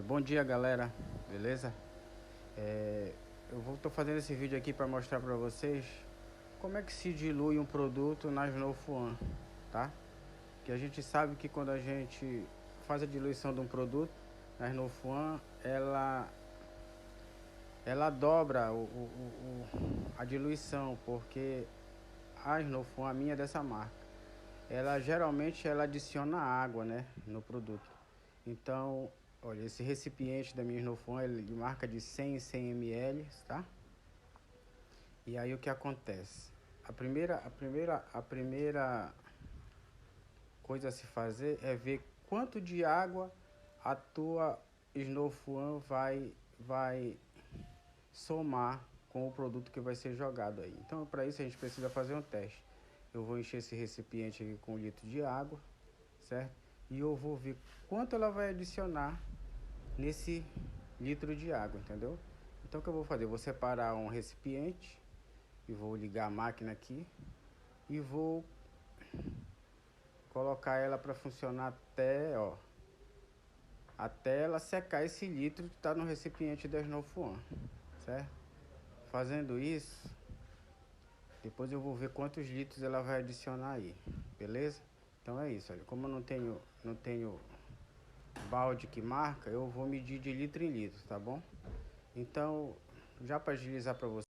Bom dia, galera, beleza? Tô fazendo esse vídeo aqui para mostrar para vocês como é que se dilui um produto na Snowfo One, tá? Que a gente sabe que quando a gente faz a diluição de um produto na Snowfo One, ela dobra a diluição, porque a Snowfo One, a minha é dessa marca, ela geralmente adiciona água, né, no produto. Então, olha, esse recipiente da minha Snowfo One, ele marca de 100 em 100 ml, tá? E aí o que acontece? A primeira coisa a se fazer é ver quanto de água a tua Snowfo One vai somar com o produto que vai ser jogado aí. Então, para isso a gente precisa fazer um teste. Eu vou encher esse recipiente aqui com 1 litro de água, certo? E eu vou ver quanto ela vai adicionar nesse litro de água, entendeu? Então o que eu vou fazer? Eu vou separar um recipiente e vou ligar a máquina aqui e vou colocar ela para funcionar até ela secar esse litro que está no recipiente da Snowfo One, certo? Fazendo isso, depois eu vou ver quantos litros ela vai adicionar aí, beleza? Então é isso, olha, como eu não tenho balde que marca, eu vou medir de litro em litro, tá bom? Então, já para agilizar para você,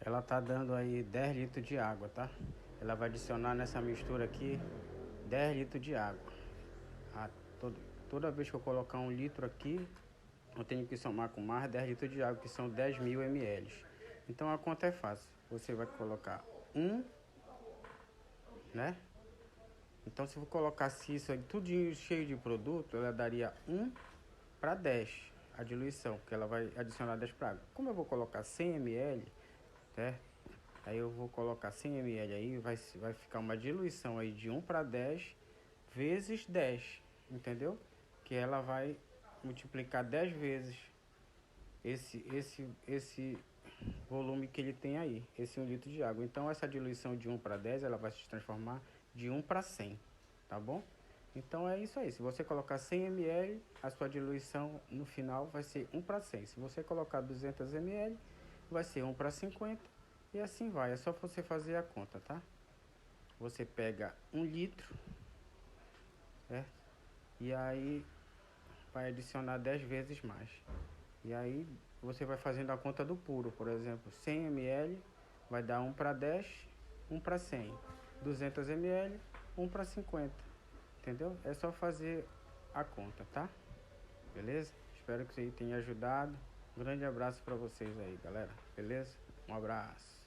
ela tá dando aí 10 litros de água, tá? Ela vai adicionar nessa mistura aqui 10 litros de água. Ah, toda vez que eu colocar 1 litro aqui, eu tenho que somar com mais 10 litros de água, que são 10.000 ml. Então a conta é fácil. Você vai colocar né? Então se eu colocasse isso aí tudo cheio de produto, ela daria 1 para 10 a diluição, porque ela vai adicionar 10 para água. Como eu vou colocar 100 ml, certo? Aí eu vou colocar 100 ml aí, vai ficar uma diluição aí de 1 para 10 vezes 10, entendeu? Que ela vai multiplicar 10 vezes esse volume que ele tem aí, esse 1 litro de água. Então essa diluição de 1 para 10, ela vai se transformar de 1 para 100, tá bom? Então é isso aí, se você colocar 100 ml, a sua diluição no final vai ser 1 para 100. Se você colocar 200 ml, vai ser 1 para 50 e assim vai. É só você fazer a conta, tá? Você pega 1 litro, certo? E aí vai adicionar 10 vezes mais. E aí você vai fazendo a conta do puro, por exemplo, 100 ml vai dar 1 para 10, 1 para 100. 200 ml, 1 para 50. Entendeu? É só fazer a conta, tá? Beleza? Espero que isso aí tenha ajudado. Um grande abraço para vocês aí, galera. Beleza? Um abraço.